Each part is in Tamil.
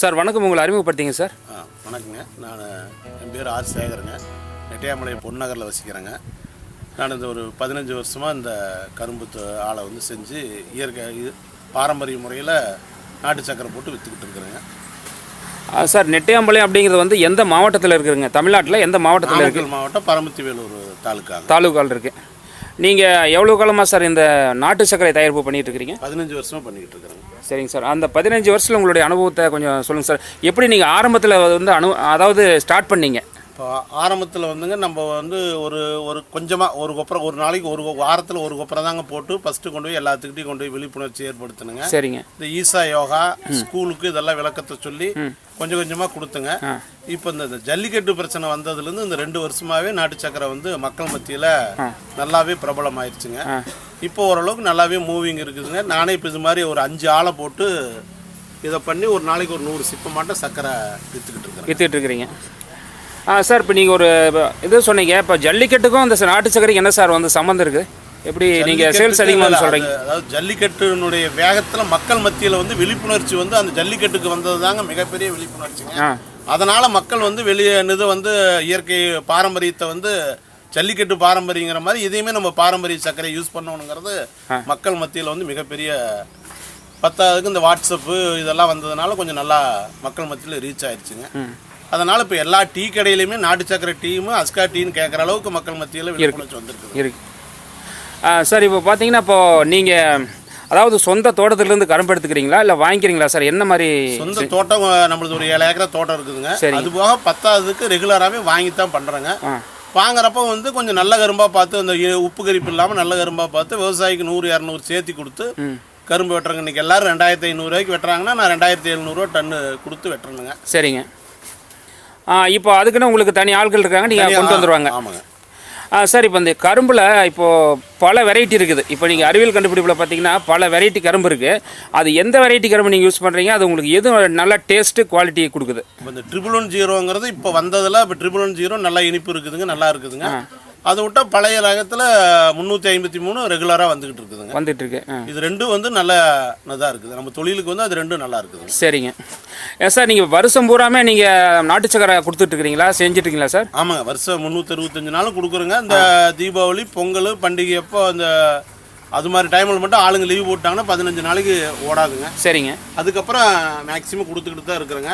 சார் வணக்கம், உங்களை அறிமுகப்படுத்திங்க சார். வணக்கங்க. என் பேர் சேகருங்க. நெட்டையாமலை பொன்னகரில் வசிக்கிறேங்க. நான் இந்த ஒரு 15 வருஷமாக இந்த கரும்பு ஆலை வந்து செஞ்சு இயற்கை பாரம்பரிய முறையில் நாட்டு சக்கரை போட்டு விற்றுக்கிட்டு இருக்கிறேங்க. சார் நெட்டையாம்பாளையம் அப்படிங்கிறது வந்து எந்த மாவட்டத்தில் இருக்குதுங்க? தமிழ்நாட்டில் எந்த மாவட்டத்தில் இருக்குது? மாவட்டம் பரமத்தி வேலூர் தாலுக்கால் இருக்குது. நீங்கள் எவ்வளோ காலமாக சார் இந்த நாட்டு சர்க்கரை தயாரிப்பு பண்ணிகிட்டு இருக்கிறீங்க? 15 வருஷமாக பண்ணிக்கிட்டு இருக்கிறேங்க. சரிங்க சார். அந்த 15 வருஷத்தில் உங்களுடைய அனுபவத்தை கொஞ்சம் சொல்லுங்கள் சார். எப்படி நீங்கள் ஆரம்பத்தில் வந்து அதாவது ஸ்டார்ட் பண்ணீங்க? இப்போ ஆரம்பத்தில் வந்துங்க நம்ம வந்து ஒரு கொஞ்சமாக ஒரு கொப்பரை, ஒரு நாளைக்கு ஒரு வாரத்தில் ஒரு கொப்பரை தாங்க போட்டு ஃபஸ்ட்டு கொண்டு போய் எல்லாத்துக்கிட்டையும் கொண்டு போய் விழிப்புணர்ச்சி ஏற்படுத்தணுங்க. சரிங்க. இந்த ஈசா யோகா ஸ்கூலுக்கு இதெல்லாம் விளக்கத்தை சொல்லி கொஞ்சம் கொஞ்சமாக கொடுத்துங்க. இப்போ இந்த ஜல்லிக்கட்டு பிரச்சனை வந்ததுலேருந்து இந்த 2 வருஷமாகவே நாட்டு சக்கரை வந்து மக்கள் மத்தியில் நல்லாவே பிரபலம் ஆயிடுச்சுங்க. இப்போ ஓரளவுக்கு நல்லாவே மூவிங் இருக்குதுங்க. நானே இப்போ இது மாதிரி ஒரு 5 ஆளை போட்டு இதை பண்ணி ஒரு நாளைக்கு ஒரு 100 சிப்பம் மாட்டம் சக்கரை விற்றுக்கிட்டு இருக்கிறீங்க. சார் இப்போ நீங்கள் ஒரு இது சொன்னீங்க, இப்போ ஜல்லிக்கட்டுக்கும் அந்த நாட்டு சக்கரைக்கு என்ன சார் வந்து சம்மந்தம் இருக்குது? எப்படி நீங்கள் சேல்ஸ் அதிகமாக சொல்கிறீங்க? அதாவது ஜல்லிக்கட்டுனுடைய வேகத்தில் மக்கள் மத்தியில் வந்து விழிப்புணர்ச்சி வந்து அந்த ஜல்லிக்கட்டுக்கு வந்தது தாங்க மிகப்பெரிய விழிப்புணர்ச்சிங்க. அதனால் மக்கள் வந்து இது வந்து இயற்கை பாரம்பரியத்தை வந்து ஜல்லிக்கட்டு பாரம்பரியங்கிற மாதிரி இதையுமே நம்ம பாரம்பரிய சர்க்கரை யூஸ் பண்ணணுங்கிறது மக்கள் மத்தியில் வந்து மிகப்பெரிய பத்தாவதுக்கு இந்த வாட்ஸ்அப்பு இதெல்லாம் வந்ததுனால கொஞ்சம் நல்லா மக்கள் மத்தியில் ரீச் ஆயிடுச்சுங்க. அதனால் இப்போ எல்லா டீ கடையிலையுமே நாட்டு சக்கரை டீமு அஸ்கா டீன்னு கேட்குற அளவுக்கு மக்கள் மத்தியில் விழிப்புணர்ச்சி வந்துருக்கு. சார் இப்போ பார்த்தீங்கன்னா இப்போது நீங்கள் அதாவது சொந்த தோட்டத்திலேருந்து கரும்பு எடுத்துக்கிறீங்களா இல்லை வாங்கிக்கிறீங்களா சார்? என்ன மாதிரி? சொந்த தோட்டம் நம்மளுக்கு ஒரு 7 ஏக்கரா தோட்டம் இருக்குதுங்க. அது போக 10ஆவதுக்கு ரெகுலராகவே வாங்கி தான் பண்ணுறேங்க. வாங்குறப்ப வந்து கொஞ்சம் நல்ல கரும்பாக பார்த்து அந்த உப்பு கரிப்பு இல்லாமல் நல்ல கரும்பாக பார்த்து விவசாயிக்கு 100-200 சேர்த்தி கொடுத்து கரும்பு வெட்டுறேங்க. இன்றைக்கி எல்லோரும் 2500 ரூபாய்க்கு வெட்டுறாங்கன்னா நான் 2700 டன்னு கொடுத்து வெட்டுறேனுங்க. சரிங்க. இப்போ அதுக்குன்னு உங்களுக்கு தனி ஆட்கள் இருக்காங்க, நீங்கள் கொண்டு வந்துடுவாங்க. ஆமாங்க சார். இப்போ இந்த கரும்பில் இப்போது பல வெரைட்டி இருக்குது. இப்போ நீங்கள் அறிவியல் கண்டுபிடிப்பில் பார்த்தீங்கன்னா பல வெரைட்டி கரும்பு இருக்குது. அது எந்த வெரைட்டி கரும்பு நீங்கள் யூஸ் பண்ணுறீங்க? அது உங்களுக்கு எது நல்ல டேஸ்ட்டு குவாலிட்டியை கொடுக்குது? இப்போ இந்த 100 இப்போ வந்ததில் இப்போ 100 நல்லா இனிப்பு இருக்குதுங்க, நல்லா இருக்குதுங்க. அதை விட்டால் பழைய ரகத்தில் 353 ரெகுலராக வந்துட்டு இருக்கு. இது ரெண்டும் வந்து நல்ல இதாக இருக்குது. நம்ம தொழிலுக்கு வந்து அது ரெண்டும் நல்லா இருக்குது. சரிங்க. சார் நீங்கள் வருஷம் பூராமே நீங்கள் நாட்டு சக்கரை கொடுத்துட்ருக்கிறீங்களா, செஞ்சுட்ருக்கீங்களா சார்? ஆமாங்க, வருஷம் 365 நாளும் கொடுக்குறோங்க. இந்த தீபாவளி பொங்கல் பண்டிகை அப்போ அந்த அது மாதிரி டைமில் மட்டும் ஆளுங்க லீவ் போட்டாங்கன்னா 15 நாளைக்கு ஓடாதுங்க. சரிங்க. அதுக்கப்புறம் மேக்ஸிமம் கொடுத்துக்கிட்டு தான் இருக்கிறேங்க.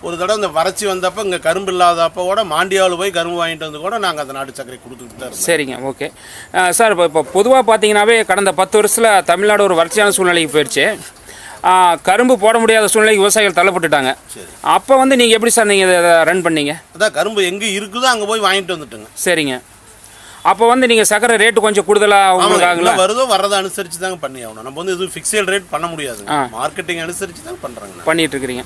ஒரு தடவை இந்த வறட்சி வந்தப்போ இங்கே கரும்பு இல்லாதப்போ கூட மாண்டியாவில் போய் கரும்பு வாங்கிட்டு வந்து கூட நாங்கள் அந்த நாட்டு சக்கரை கொடுத்துக்கிட்டு தான் இருக்கோம். சரிங்க, ஓகே சார். இப்போ பொதுவாக பார்த்தீங்கன்னாவே கடந்த 10 வருஷத்தில் தமிழ்நாடு ஒரு வறட்சியான சூழ்நிலைக்கு போயிடுச்சு. கரும்பு போட முடியாத சூழ்நிலைக்கு விவசாயிகள் தள்ளப்பட்டுட்டாங்க. அப்போ வந்து நீங்கள் எப்படி சார் நீங்கள் இதை ரன் பண்ணீங்க? அதான் கரும்பு எங்கே இருக்குதோ அங்கே போய் வாங்கிட்டு வந்துட்டுங்க. சரிங்க. அப்போ வந்து நீங்கள் சக்கரை ரேட்டு கொஞ்சம் கூடுதலாக உங்களுக்கு வருதோ வர்றதை அனுசரித்து தாங்க பண்ணி ஆகணும். நம்ம வந்து எதுவும் ஃபிக்ஸட் ரேட் பண்ண முடியாது, மார்க்கெட்டிங் அனுசரித்து தான் பண்ணுறாங்க, பண்ணிகிட்டு இருக்கிறீங்க.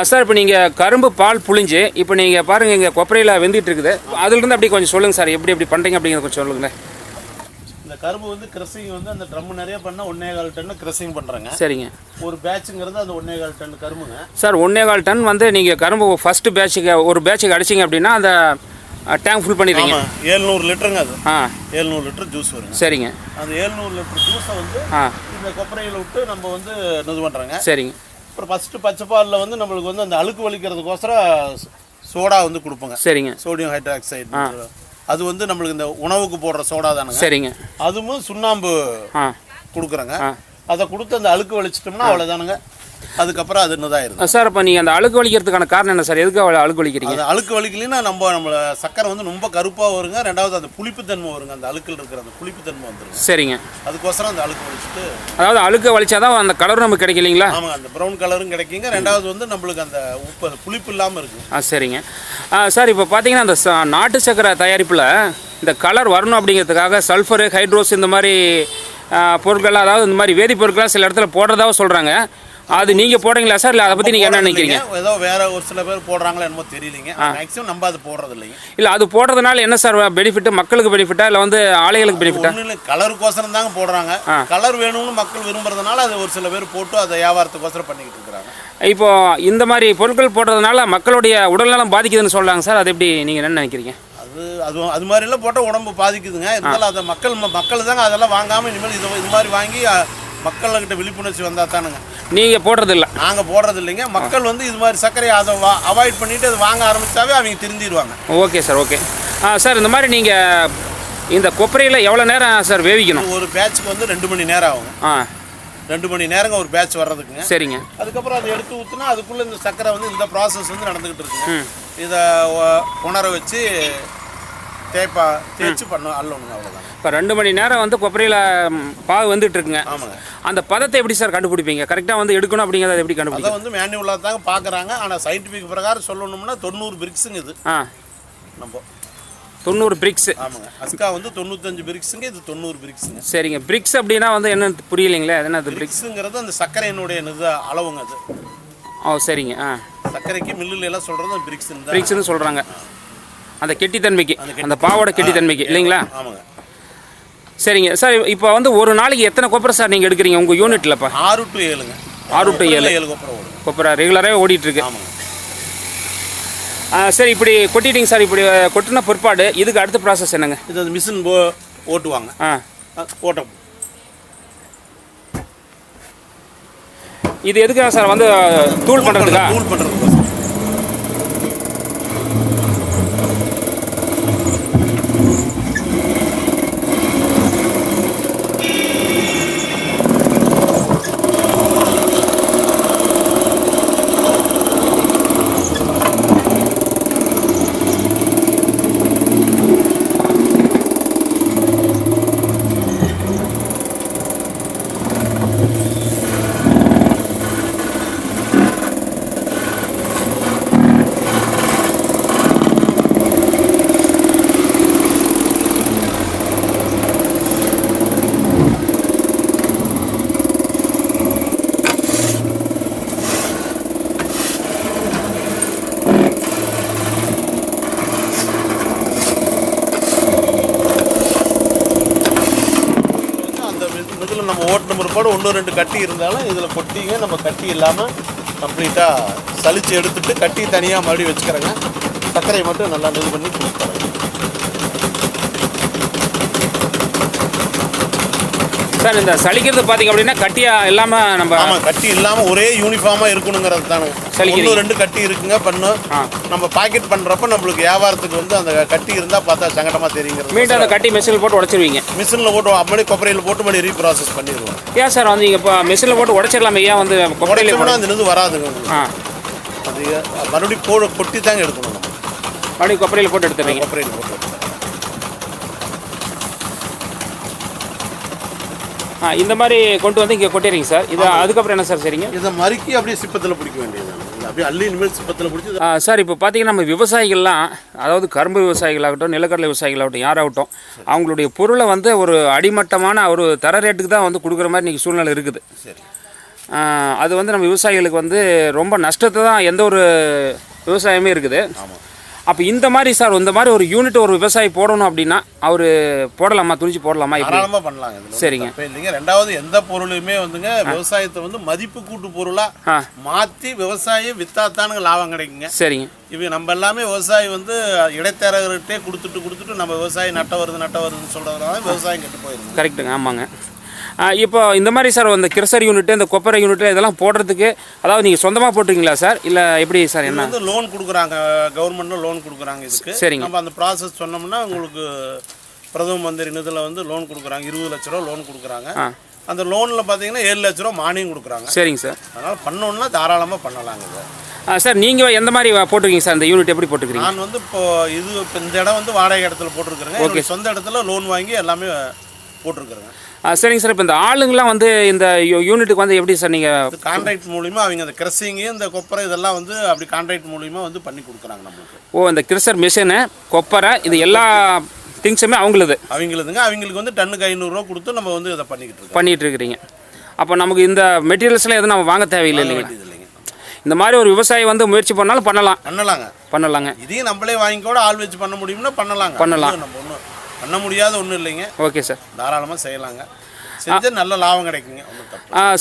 சார் இப்போ நீங்கள் கரும்பு பால் புளிஞ்சு இப்போ நீங்கள் பாருங்கள் இங்கே கொப்பரையில் வெந்துட்டு இருக்குது. அதுலேருந்து அப்படி கொஞ்சம் சொல்லுங்கள் சார், எப்படி பண்ணுறீங்க அப்படிங்கிறத கொஞ்சம் சொல்லுங்களேன். இந்த கரும்பு வந்து கிரஷிங் வந்து அந்த ட்ரம் நிறைய பண்ணால் 1.25 டன் கிரஷிங் பண்ணுறாங்க. சரிங்க. ஒரு பேட்சுங்கிறது அது 1.25 டன் கரும்புங்க சார். 1.25 டன் வந்து நீங்கள் கரும்பு ஃபஸ்ட்டு பேட்சுக்கு ஒரு பேட்சுக்கு அடிச்சிங்க அப்படின்னா அந்த டேங்க் ஃபுல் பண்ணிடுறீங்க. 700 லிட்டருங்க அது. 700 லிட்டர் ஜூஸ் வருங்க. சரிங்க. அந்த 700 லிட்டர் ஜூஸை வந்து இந்த கொப்பரையில் விட்டு நம்ம வந்து இது பண்ணுறாங்க. சரிங்க. அப்புறம் ஃபஸ்ட்டு பச்சை பாலில் வந்து நம்மளுக்கு வந்து அந்த அழுக்கு வலிக்கிறதுக்கோசரம் சோடா வந்து கொடுப்போங்க. சரிங்க. சோடியம் ஹைட்ராக்சைடு அது வந்து நம்மளுக்கு இந்த உணவுக்கு போடுற சோடா தானுங்க. சரிங்க. அதுவும் சுண்ணாம்பு கொடுக்குறேங்க. அதை கொடுத்து அந்த அழுக்கு வலிச்சிட்டோம்னா அவ்வளோதானுங்க. அதுக்கப்புறம் அது இதாயிருது. சார் இப்போ நீங்கள் அந்த அழுக்கு வலிக்கிறதுக்கான காரணம் என்ன சார்? எதுக்கு அழுக்கு வலிக்கிறீங்க? அது அழுக்கு வலிக்கலைன்னா நம்ம சக்கரை வந்து ரொம்ப கருப்பாக வருங்க. ரெண்டாவது அந்த புளிப்புத்தன்மை வருங்க. அந்த அழுக்கில் இருக்கிற அந்த புளிப்புத்தன்மை வந்துடும். சரிங்க. அதுக்கோசரம் அந்த அழுக்கு வலிச்சுட்டு, அதாவது அழுக்கு வலிச்சாதான் அந்த கலரும் நமக்கு கிடைக்கலீங்களா? ஆமாங்க, அந்த ப்ரௌன் கலரும் கிடைக்குங்க. ரெண்டாவது வந்து நம்மளுக்கு அந்த உப்பு புளிப்பு இல்லாமல் இருக்கும். சரிங்க. சார் இப்போ பார்த்தீங்கன்னா அந்த நாட்டு சக்கரை தயாரிப்பில் இந்த கலர் வரணும் அப்படிங்கிறதுக்காக சல்ஃபரு, ஹைட்ரோஸ் இந்த மாதிரி பொருட்கள், அதாவது இந்த மாதிரி வேதிப்பொருட்கள்லாம் சில இடத்துல போடுறதாக சொல்கிறாங்க. அது நீங்கள் போடுறீங்களா சார்? இல்லை அதை பற்றி நீங்கள் என்ன நினைக்கிறீங்க? ஏதோ வேற ஒரு சில பேர் போடுறாங்களா என்னமோ தெரியலைங்க. மேக்ஸிமம் நம்ம அது போடுறது இல்லைங்க. இல்லை அது போடுறதுனால என்ன சார் பெனிஃபிட்? மக்களுக்கு பெனிஃபிட்டா இல்லை வந்து ஆலைகளுக்கு பெனிஃபிட்டா? ஒன்றும் இல்லை, கலருக்கோசரம் தாங்க போடுறாங்க. கலர் வேணும்னு மக்கள் விரும்புறதுனால அது ஒரு சில பேர் போட்டு அதை வியாபாரத்துக்கோசரம் பண்ணிக்கிட்டு இருக்கிறாங்க. இப்போ இந்த மாதிரி பொருட்கள் போடுறதுனால மக்களுடைய உடல்நலம் பாதிக்குதுன்னு சொல்கிறாங்க சார். அது எப்படி நீங்கள் என்ன நினைக்கிறீங்க? அது மாதிரிலாம் போட்டால் உடம்பு பாதிக்குதுங்க. இருந்தாலும் அதை மக்கள் தாங்க அதெல்லாம் வாங்காமல் இனிமேல் இது மாதிரி வாங்கி மக்கள்கிட்ட விழிப்புணர்ச்சி வந்தால் தானுங்க. நீங்கள் போடுறதில்ல? நாங்கள் போடுறது இல்லைங்க. மக்கள் வந்து இது மாதிரி சர்க்கரையை அதை அவாய்ட் பண்ணிவிட்டு அது வாங்க ஆரம்பித்தாவே அவங்க திருந்திடுவாங்க. Okay sir, okay. சார் இந்த மாதிரி நீங்கள் இந்த கொப்பரையில் எவ்வளோ நேரம் சார் வேவிக்கணும்? ஒரு பேட்சுக்கு வந்து 2 மணி நேரம் ஆகும். 2 மணி நேரங்க ஒரு பேட்ச் வர்றதுக்குங்க. சரிங்க. அதுக்கப்புறம் அதை எடுத்து ஊற்றினா அதுக்குள்ளே இந்த சர்க்கரை வந்து இந்த ப்ராசஸ் வந்து நடந்துக்கிட்டு இருக்குங்க. இதை உணர வச்சு தேய்ச்சி பண்ணணும், அல்லணுங்க, அவ்வளோதான். இப்போ 2 மணி நேரம் வந்து கொப்பரையில் பாகு வந்துட்டு இருக்குங்க. ஆமாங்க. அந்த பதத்தை எப்படி சார் கண்டுபிடிப்பீங்க? கரெக்டாக வந்து எடுக்கணும் அப்படிங்கிறத எப்படி கண்டுபிடிப்பீங்க? அதை வந்து மேனுவலாக தாங்க பார்க்குறாங்க. ஆனால் சயின்டிஃபிக் பிரகாரம் சொல்லணும்னா 90 பிரிக்ஸுங்க இது. நம்ம 90 பிரிக்ஸ். ஆமாங்க. அஸ்கா வந்து 95 பிரிக்ஸுங்க, இது 90 பிரிக்ஸுங்க. சரிங்க. பிரிக்ஸ் அப்படின்னா வந்து என்ன புரியலைங்களே? அது என்ன? பிரிக்ஸுங்கிறது அந்த சர்க்கரையினுடைய அளவுங்க அது. சரிங்க. சர்க்கரைக்கு மில்லுல எல்லாம் சொல்கிறது பிரிக்ஸ்னு சொல்கிறாங்க. அந்த கெட்டித்தன்மைக்கு, அந்த பாவோட கெட்டித்தன்மைக்கு இல்லைங்களா? ஆமாங்க. சரிங்க சார். இப்போ வந்து ஒரு நாளைக்கு எத்தனை கொப்பரை சார் நீங்கள் எடுக்கிறீங்க உங்கள் யூனிட்டில்? இப்போ 6 to 7ங்க. 6 to 7 கொப்பரை ரெகுலராகவே ஓடிட்டுருக்கு. ஆமாங்க. சரி, இப்படி கொட்டிட்டீங்க சார். இப்படி கொட்டின பிற்பாடு இதுக்கு அடுத்த ப்ராசஸ் என்னங்க? இது அந்த மிஷின் ஓட்டுவாங்க. ஓட்ட இது எதுக்காக சார்? வந்து தூள் பண்ணுறதுக்கா? தூள் பண்ணுறதுக்கா. இதில் நம்ம ஓட்டு முறைப்பாடு 1-2 கட்டி இருந்தாலும் இதில் கொட்டிங்க நம்ம கட்டி இல்லாமல் கம்ப்ளீட்டாக சலிச்சு எடுத்துட்டு கட்டி தனியாக மறுபடியும் வச்சுக்கிறேங்க. சர்க்கரையை மட்டும் நல்லா இது பண்ணி கொடுத்துறேன். சார் இந்த சலிக்கிறது பார்த்தீங்க அப்படின்னா கட்டியாக இல்லாமல் நம்ம கட்டி இல்லாமல் ஒரே யூனிஃபார்மாக இருக்கணுங்கிறது தானே. 1-2 கட்டி இருக்குங்க பண்ணும். நம்ம பாக்கெட் பண்ணுறப்ப நம்மளுக்கு வியாபாரத்துக்கு வந்து அந்த கட்டி இருந்தால் பார்த்தா சங்கடமாக தெரியுங்கிறது. மீண்டும் அந்த கட்டி மிஷினில் போட்டு உடச்சிருவீங்க? மிஷினில் போட்டு அப்படியே கொப்பரையில் போட்டு மறுபடியும் ரீப்ராசஸ் பண்ணிடுவோம். ஏன் சார் வந்து நீங்கள் இப்போ மிஷினில் போட்டு உடச்சிடலாமே? ஏன் வந்து கொப்பரையில் போனால் அந்த இது வராதுங்க. அது மறுபடியும் கொட்டி தாங்க எடுக்கணும். மறுபடியும் கொப்பரையில் போட்டு எடுத்துருவீங்க? கொப்பரையில் போட்டு. இந்த மாதிரி கொண்டு வந்து இங்கே கொட்டிடுறீங்க சார். இது அதுக்கப்புறம் என்ன சார் சரிங்க? இதை மறுக்கி அப்படியே சிப்பத்தில் பிடிக்க வேண்டியது. அப்படியே அள்ளி இனிமேல் சிப்பத்தில் பிடிச்சி. சார் இப்போ பார்த்தீங்கன்னா நம்ம விவசாயிகள்லாம், அதாவது கரும்பு விவசாயிகளாகட்டும், நிலக்கடலை விவசாயிகளாகட்டும், யாராகட்டும், அவங்களுடைய பொருளை வந்து ஒரு அடிமட்டமான ஒரு தர ரேட்டுக்கு தான் வந்து கொடுக்குற மாதிரி இன்றைக்கி சூழ்நிலை இருக்குது. சரி. அது வந்து நம்ம விவசாயிகளுக்கு வந்து ரொம்ப நஷ்டத்தை தான் எந்த ஒரு விவசாயமே இருக்குது. ஆமாம். அப்போ இந்த மாதிரி சார், இந்த மாதிரி ஒரு யூனிட் ஒரு விவசாயி போடணும் அப்படின்னா அவர் போடலாமா? துணிச்சு போடலாமா? தாராளமாக பண்ணலாங்க. சரிங்க. இல்லைங்க. ரெண்டாவது எந்த பொருளுமே வந்துங்க விவசாயத்தை வந்து மதிப்பு கூட்டு பொருளாக மாற்றி விவசாயி வித்தாத்தானுங்க லாபம் கிடைக்குங்க. சரிங்க. இவங்க நம்ம எல்லாமே விவசாயி வந்து இடைத்தரகர்கிட்டே கொடுத்துட்டு நம்ம விவசாயி நட்ட வருதுன்னு சொல்கிறதுனால விவசாயம் கெட்டு போயிருது. கரெக்டுங்க. ஆமாங்க. இப்போ இந்த மாதிரி சார் இந்த கிரசர் யூனிட்டு, இந்த கொப்பரை யூனிட்டு இதெல்லாம் போடுறதுக்கு, அதாவது நீங்கள் சொந்தமாக போட்டுருக்கீங்களா சார், இல்லை எப்படி சார்? என்ன வந்து லோன் கொடுக்குறாங்க, கவர்மெண்ட்டும் லோன் கொடுக்குறாங்க இதுக்கு. சரிங்க. நம்ம அந்த ப்ராசஸ் சொன்னோம்னா உங்களுக்கு பிரதம மந்திரி நிதியில் வந்து லோன் கொடுக்குறாங்க. 20 லட்ச ரூபா லோன் கொடுக்குறாங்க. அந்த லோனில் பார்த்தீங்கன்னா 7 லட்ச ரூபா மானியம் கொடுக்குறாங்க. சரிங்க சார். அதனால் பண்ணோன்னா தாராளமாக பண்ணலாங்க சார். சார் நீங்கள் எந்த மாதிரி போட்டிருக்கீங்க சார்? இந்த யூனிட் எப்படி போட்டுக்கிறீங்க? நான் வந்து இப்போ இந்த இடம் வந்து வாடகை இடத்துல போட்டிருக்கிறேங்க. ஓகே, சொந்த இடத்துல லோன் வாங்கி எல்லாமே போட்டிருக்கிறேங்க. சரிங்க சார். இப்போ இந்த ஆளுங்கெலாம் வந்து இந்த யூனிட்டுக்கு வந்து எப்படி சார் நீங்கள் கான்ட்ராக்ட் மூலிமா அவங்க அந்த கிரஸிங்கு இந்த கொப்பரை இதெல்லாம் வந்து அப்படி கான்ட்ராக்ட் மூலிமா வந்து பண்ணி கொடுக்குறாங்க நம்மளுக்கு. இந்த கிரஷர் மிஷினு கொப்பரை இது எல்லா திங்ஸுமே அவங்களுதுங்க. அவங்களுக்கு வந்து டன்னுக்கு 500 ரூபா கொடுத்து நம்ம வந்து இதை பண்ணிக்கிட்டு இருக்கிறீங்க. அப்போ நமக்கு இந்த மெட்டீரியல்ஸ்லாம் எதுவும் நம்ம வாங்க தேவையில்லை இல்லைங்களா? இந்த மாதிரி ஒரு விவசாயி வந்து முயற்சி பண்ணாலும் பண்ணலாங்க. இதையும் நம்மளே வாங்கி கூட ஆள் வச்சு பண்ண முடியும்னா பண்ணலாம். நம்ம ஒன்றும் பண்ண முடியாத ஒன்றும் இல்லைங்க. ஓகே சார், தாராளமாக செய்யலாங்க. செஞ்சு நல்ல லாபம் கிடைக்குங்க.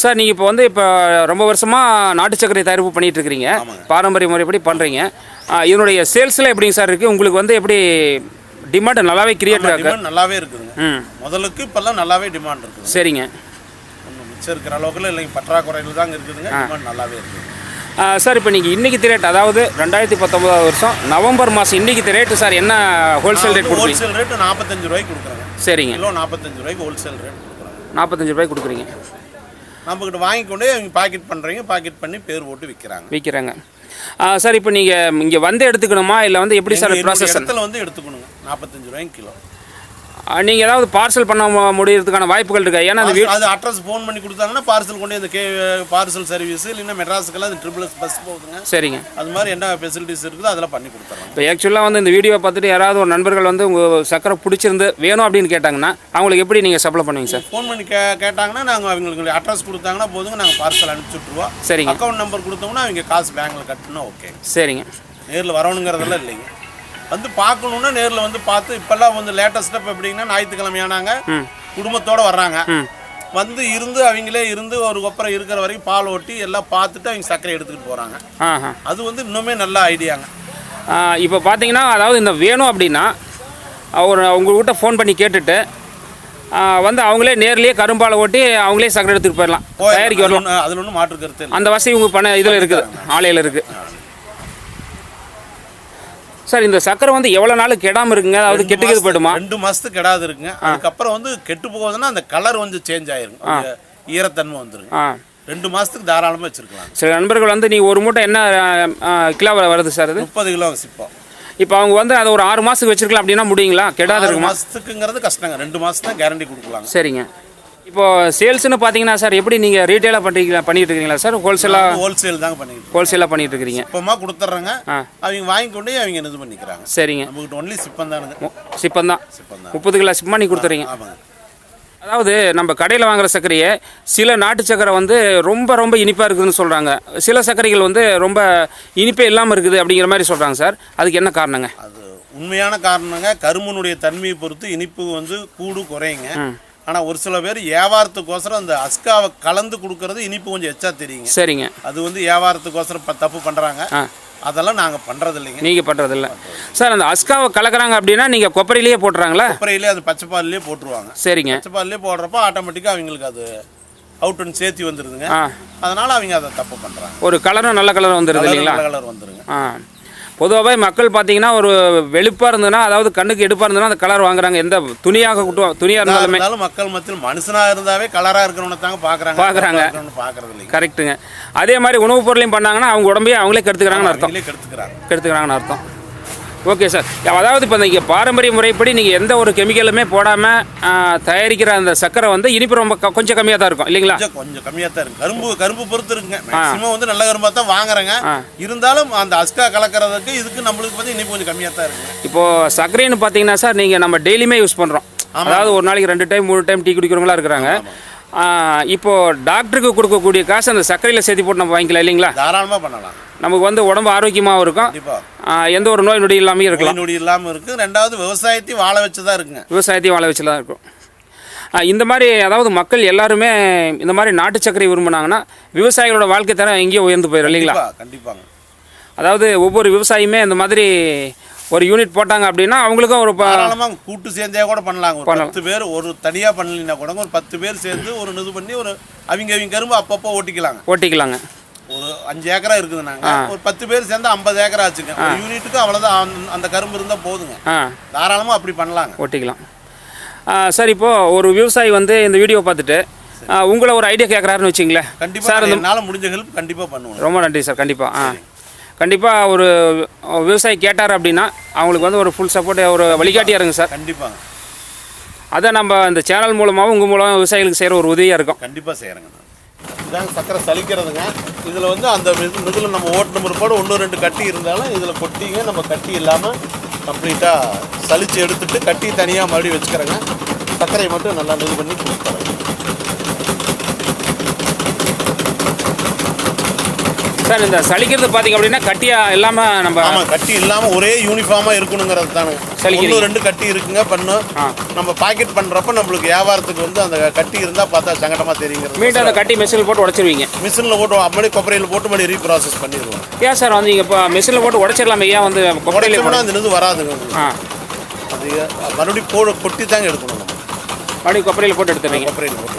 சார் நீங்கள் இப்போ வந்து இப்போ ரொம்ப வருஷமாக நாட்டு சர்க்கரை தயாரிப்பு பண்ணிகிட்டு இருக்கிறீங்க, பாரம்பரிய முறைப்படி பண்ணுறீங்க. இதனுடைய சேல்ஸில் எப்படிங்க சார் இருக்குது? உங்களுக்கு வந்து எப்படி டிமாண்ட் நல்லாவே கிரியேட் ஆகுது? நல்லாவே இருக்குதுங்க. முதலுக்கு இப்போல்லாம் நல்லாவே டிமாண்ட் இருக்குது. சரிங்க. ஒன்றும் மிச்சம் இருக்கிற அளவுக்குலாம் இல்லைங்க, பற்றாக்குறையில் தாங்க இருக்குதுங்க. டிமாண்ட் நல்லாவே இருக்குது. சார் இப்போ நீங்கள் இன்றைக்கி ரேட், அதாவது 2019 வருஷம் நவம்பர் மாதம் இன்றைக்கி ரேட்டு சார் என்ன ஹோல்சேல் ரேட்? ஹோல்சேல் ரேட்டு 45 ரூபாய்க்கு கொடுக்குறாங்க. சரிங்க. கிலோ 45 ரூபாய்க்கு ஹோல்சேல் ரேட் கொடுக்குறாங்க. 45 ரூபாய்க்கு கொடுக்குறீங்க. நம்மக்கிட்ட வாங்கி கொண்டே அவங்க பாக்கெட் பண்ணுறீங்க, பாக்கெட் பண்ணி பேர் போட்டு விற்கிறாங்க. சார் இப்போ நீங்கள் இங்கே வந்து எடுத்துக்கணுமா இல்லை வந்து எப்படி சார் ப்ராசஸ்? இடத்துல வந்து எடுத்துக்கணுங்க. 45 ரூபாய்க்கு கிலோ. நீங்கள் ஏதாவது பார்சல் பண்ண முடியறதுக்கான வாய்ப்புகள் இருக்கா? ஏன்னா அது அட்ரஸ் ஃபோன் பண்ணி கொடுத்தாங்கன்னா பார்சல் கொண்டு இந்த பார்சல் சர்வீஸ் இல்லைன்னா மெட்ராஸுக்கெல்லாம் இந்த ட்ரிபிள்எஸ் பஸ் போகுதுங்க. சரிங்க. அது மாதிரி என்ன ஃபெசிலிட்டிஸ் இருக்குதோ அதெல்லாம் பண்ணி கொடுத்துறோம். இப்போ ஆக்சுவலாக வந்து இந்த வீடியோ பார்த்துட்டு யாராவது ஒரு நண்பர்கள் வந்து உங்கள் சக்கரை பிடிச்சிருந்து வேணும் அப்படின்னு கேட்டாங்கன்னா அவங்களுக்கு எப்படி நீங்கள் சப்ளை பண்ணுவீங்க சார்? ஃபோன் பண்ணி கேட்டாங்கன்னா நாங்கள் அவங்களுக்கு அட்ரஸ் கொடுத்தாங்கன்னா போதுங்க, நாங்கள் பார்சல் அனுப்பிச்சுட்ருவோம். சரிங்க. அக்கௌண்ட் நம்பர் கொடுத்தோம்னா அவங்க காசு பேங்கில் கட்டணும். ஓகே. சரிங்க. நேரில் வரணுங்கிறதெல்லாம் இல்லைங்க, வந்து பார்க்கணுன்னா நேரில் வந்து பார்த்து. இப்போல்லாம் வந்து லேட்டஸ்ட்டாக இப்போ எப்படிங்கன்னா ஞாயிற்றுக்கிழமையானாங்க குடும்பத்தோடு வர்றாங்க, வந்து இருந்து அவங்களே இருந்து ஒரு கொப்பரை இருக்கிற வரைக்கும் பால் ஓட்டி எல்லாம் பார்த்துட்டு அவங்க சர்க்கரை எடுத்துக்கிட்டு போகிறாங்க. அது வந்து இன்னுமே நல்ல ஐடியாங்க. இப்போ பார்த்தீங்கன்னா அதாவது இந்த வேணும் அப்படின்னா உங்கள்கிட்ட ஃபோன் பண்ணி கேட்டுட்டு வந்து அவங்களே நேர்லேயே கரும்பாலை ஓட்டி அவங்களே சர்க்கரை எடுத்துகிட்டு போயிடலாம், தயாரிக்க வரலாம். அதில் ஒன்றும் மாற்று கருத்து. அந்த வசதி உங்கள் பண்ண இதில் இருக்குது, ஆலையில் இருக்குது. சார் இந்த சக்கரை வந்து எவ்வளோ நாள் கெடாமல் இருக்குங்க? அதாவது கெட்டுக்கிறது போய்டுமா? 2 மாதத்துக்கு கெடாது இருக்குங்க. அதுக்கப்புறம் வந்து கெட்டு போகுதுன்னா அந்த கலர் வந்து சேஞ்ச் ஆயிருங்க, ஈரத்தன்மை வந்துருங்க. 2 மாதத்துக்கு தாராளமாக வச்சுருக்கலாம். சில நண்பர்கள் வந்து நீங்கள் ஒரு மூட்டை என்ன கிலோ வருது சார்? அது 30 கிலோ சிப்போம். இப்போ அவங்க வந்து அதை ஒரு 6 மாதத்துக்கு வச்சுருக்கலாம் அப்படின்னா முடியுங்களா? கெடாது இருக்குமா? 6 மாதத்துக்குங்கிறது கஷ்டங்க, 2 மாதம் தான் கேரண்டி கொடுக்கலாம். சரிங்க. இப்போது சேல்ஸ்னு பார்த்தீங்கன்னா சார் எப்படி நீங்கள் ரீட்டெயிலாக பண்ணிட்டு இருக்கீங்களா சார்? ஹோல்சேல் தாங்க பண்ணிட்டு இருக்கீங்க. இப்போமா கொடுத்துட்றாங்க, அவங்க வாங்கி கொண்டு அவங்க இது பண்ணிக்கிறாங்க. சரிங்க. நம்மகிட்ட ஒன்லி சிப்பம் தானுங்க. சிப்பம் தான் 30 கிலோ சிப்பம் பண்ணி கொடுத்துறீங்க. அதாவது நம்ம கடையில் வாங்குற சர்க்கரையை சில நாட்டு சர்க்கரை வந்து ரொம்ப இனிப்பாக இருக்குதுன்னு சொல்கிறாங்க, சில சர்க்கரைகள் வந்து ரொம்ப இனிப்பே இல்லாமல் இருக்குது அப்படிங்கிற மாதிரி சொல்கிறாங்க சார். அதுக்கு என்ன காரணங்க? அது உண்மையான காரணங்க, கரும்புனுடைய தன்மையை பொறுத்து இனிப்பு வந்து கூடு குறையுங்க. ஆனால் ஒரு சில பேர் வியாபாரத்துக்கோசரம் அந்த அஸ்காவை கலந்து கொடுக்கறது இனிப்பு கொஞ்சம் எச்சா தெரியுங்க. சரிங்க. அது வந்து வியாபாரத்துக்கோசரம் தப்பு பண்ணுறாங்க. அதெல்லாம் நாங்கள் பண்ணுறது இல்லைங்க. நீங்கள் பண்ணுறது இல்லை சார். அந்த அஸ்காவை கலக்கிறாங்க அப்படின்னா நீங்கள் கொப்பரையிலேயே போட்டுறாங்களா? கொப்பரையிலே அது பச்சை பால்லேயே போட்டுருவாங்க. சரிங்க. பச்சை பால்லேயே போடுறப்போ ஆட்டோமேட்டிக்காக அவங்களுக்கு அது அவுட்டுன்னு சேர்த்து வந்துடுதுங்க. அதனால் அவங்க அதை தப்பு பண்ணுறாங்க. ஒரு கலரும் நல்ல கலர் வந்துடுது இல்லைங்களா? நல்ல கலர் வந்துடுங்க. பொதுவாகவே மக்கள் பார்த்தீங்கன்னா ஒரு வெளுப்பாக இருந்ததுன்னா, அதாவது கண்ணுக்கு எடுப்பாக இருந்ததுன்னா அந்த கலர் வாங்குறாங்க. எந்த துணியாக இருந்தாலுமே மக்கள் மத்தியில் மனுஷனாக இருந்தாவே கலராக இருக்கிறவனை தாங்க பார்க்குறாங்க. கரெக்டுங்க. அதே மாதிரி உணவுப் பொருளையும் பண்ணாங்கன்னா அவங்க உடம்பையே அவங்களே கெடுத்துக்கிறாங்கன்னு அர்த்தம். Okay sir. அதாவது இப்போ நீங்கள் பாரம்பரிய முறைப்படி நீங்கள் எந்த ஒரு கெமிக்கலுமே போடாமல் தயாரிக்கிற அந்த சக்கரை வந்து இனிப்பு ரொம்ப கொஞ்சம் கம்மியாக தான் இருக்கும் இல்லைங்களா? கொஞ்சம் கம்மியாக தான் இருக்கும். கரும்பு பொறுத்து இருக்குங்க. மேக்ஸிமம் வந்து நல்ல கரும்பாக தான் வாங்குறேங்க. இருந்தாலும் அந்த அஸ்கா கலக்கிறதுக்கு இதுக்கு நம்மளுக்கு வந்து இனிப்பு கொஞ்சம் கம்மியாக தான் இருக்குங்க. இப்போது சர்க்கரைன்னு பார்த்தீங்கன்னா சார் நீங்கள் நம்ம டெய்லியுமே யூஸ் பண்ணுறோம். அதாவது ஒரு நாளைக்கு 2 டைம் 3 டைம் டீ குடிக்கிறவங்களா இருக்கிறாங்க. இப்போது டாக்டருக்கு கொடுக்கக்கூடிய காசு அந்த சர்க்கரையில் சேர்த்து போட்டு நம்ம வாங்கிக்கலாம் இல்லைங்களா? தாராளமாக பண்ணலாம். நமக்கு வந்து உடம்பு ஆரோக்கியமாகவும் இருக்கும், எந்த ஒரு நோய் நொடி இல்லாமல் இருக்கலாம். நொடி இல்லாமல் இருக்குது. 2வது விவசாயத்தையும் வாழ வச்சு தான் இருக்கும். இந்த மாதிரி அதாவது மக்கள் எல்லாருமே இந்த மாதிரி நாட்டு சர்க்கரை விரும்பினாங்கன்னா விவசாயிகளோட வாழ்க்கை தரம் எங்கேயோ உயர்ந்து போயிடும் இல்லைங்களா? கண்டிப்பாங்க. அதாவது ஒவ்வொரு விவசாயியுமே இந்த மாதிரி ஒரு யூனிட் போட்டாங்க அப்படின்னா அவங்களுக்கும் ஒரு கூட்டு சேர்ந்தே கூட பண்ணலாங்க. 10 பேர் ஒரு தனியாக பண்ணலைன்னா கூட ஒரு 10 பேர் சேர்ந்து ஒரு இது பண்ணி ஒரு அவங்க கரும்பு அப்பப்போ ஓட்டிக்கலாங்க. ஒரு 5 ஏக்கரா இருக்குதுனாங்க, ஒரு 10 பேர் சேர்ந்து 50 ஏக்கரா ஆச்சுங்க. ஒரு யூனிட்டுக்கு அவ்வளோதான் அந்த கரும்பு இருந்தால் போதுங்க. தாராளமாக அப்படி பண்ணலாங்க, ஓட்டிக்கலாம். சார் இப்போது ஒரு விவசாயி வந்து இந்த வீடியோ பார்த்துட்டு உங்களை ஒரு ஐடியா கேட்குறாருன்னு வச்சிங்களேன். கண்டிப்பாக சார் என்னால் முடிஞ்ச ஹெல்ப் கண்டிப்பாக பண்ணுவோம். ரொம்ப நன்றி சார். கண்டிப்பாக கண்டிப்பாக ஒரு விவசாயி கேட்டார் அப்படின்னா அவங்களுக்கு வந்து ஒரு ஃபுல் சப்போர்ட், ஒரு வழிகாட்டியாக இருங்க சார். கண்டிப்பாக அதை நம்ம இந்த சேனல் மூலமாகவும் உங்கள் மூலமாக விவசாயிகளுக்கு செய்கிற ஒரு உதவியாக இருக்கும். கண்டிப்பாக செய்கிறேங்க. இதாங்க சக்கரை சலிக்கிறதுங்க. இதில் வந்து அந்த இதில் நம்ம ஓட்டு நம்பர் போட 1-2 கட்டி இருந்தாலும் இதில் கொட்டிங்க நம்ம கட்டி இல்லாமல் கம்ப்ளீட்டாக சலித்து எடுத்துட்டு கட்டி தனியாக மறுபடியும் வச்சுக்கிறேங்க. சர்க்கரையை மட்டும் நல்லா இது பண்ணி கொடுத்துறேன். சார் இந்த சலிக்கிறது பார்த்தீங்க அப்படின்னா கட்டியாக இல்லாமல் நம்ம கட்டி இல்லாமல் ஒரே யூனிஃபார்மாக இருக்கணுங்கிறது தானே. 1-2 கட்டி இருக்குங்க பண்ணும். நம்ம பாக்கெட் பண்ணுறப்ப நம்மளுக்கு வியாபாரத்துக்கு வந்து அந்த கட்டி இருந்தால் பார்த்தா சங்கடமாக தெரியுங்கிறது. மீண்டும் அந்த கட்டி மிஷினில் போட்டு உடச்சிருவீங்க. மிஷினில் போட்டு அப்படியே கொப்பரையில் போட்டு மறுபடியும் ரீப்ராசஸ் பண்ணிடுவோம். ஏன் சார் வந்து நீங்கள் இப்போ மிஷினில் போட்டு உடச்சிடலாமே, ஏன் வந்து கொப்பரையில் போனால் அந்த இது வராதுங்க. அது மறுபடியும் கொட்டி தாங்க எடுக்கணும். நம்ம மறுபடியும் கொப்பரையில் போட்டு எடுத்துறீங்க. கொப்பரையில் போட்டு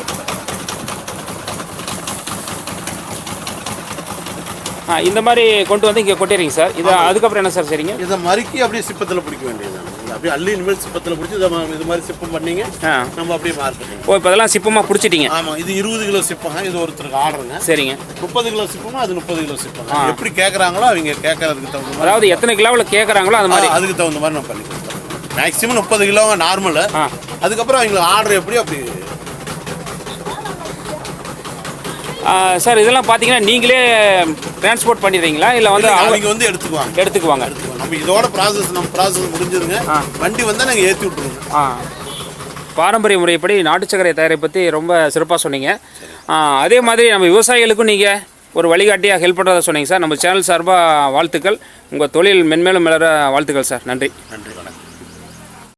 இந்த மாதிரி கொண்டு வந்து இங்கே கொட்டிடுறீங்க சார். இது அதுக்கப்புறம் என்ன சார் சரிங்க? இதை மறுக்கி அப்படியே சிப்பத்தில் பிடிக்க வேண்டியது. அப்படியே அள்ளி இனிமேல் சிப்பத்தில் பிடிச்சி இது மாதிரி சிப்பம் பண்ணிங்க. நம்ம அப்படியே மார்க்கெட்டிங். இப்போ இதெல்லாம் சிப்பமாக பிடிச்சிட்டிங்க. ஆமாம், இது 20 கிலோ சிப்பங்க. இது ஒருத்தருக்கு ஆர்டருங்க. சரிங்க. 30 கிலோ சிப்பமா, அது 30 கிலோ சிப்பங்க. எப்படி கேட்குறாங்களோ அவங்க கேட்கறதுக்கு தகுந்த மாதிரி, அதாவது எத்தனை கிலோவில் கேட்குறாங்களோ அது மாதிரி அதுக்கு தகுந்த மாதிரி நம்ம பண்ணி கொடுத்தோம். மேக்ஸிமம் 30 கிலோங்க நார்மலு. அதுக்கப்புறம் அவங்களுக்கு ஆர்டர் எப்படி அப்படி. சார் இதெல்லாம் பார்த்தீங்கன்னா நீங்களே டிரான்ஸ்போர்ட் பண்ணிடுறீங்களா இல்லை வந்து அவங்க வந்து எடுத்துக்குவாங்க. நம்ம இதோட நம்ம ப்ராசஸ் முடிஞ்சிருங்க. வண்டி வந்தால் நாங்கள் ஏற்றி விட்ருவோம். பாரம்பரிய முறைப்படி நாட்டு சர்க்கரை தயாரை பற்றி ரொம்ப சிறப்பாக சொன்னீங்க. அதே மாதிரி நம்ம விவசாயிகளுக்கும் நீங்கள் ஒரு வழிகாட்டியாக ஹெல்ப் பண்ணுறதா சொன்னீங்க சார். நம்ம சேனல் சார்பாக வாழ்த்துக்கள். உங்கள் தொழில் மென்மேலும் மலர வாழ்த்துக்கள் சார். நன்றி. நன்றி, வணக்கம்.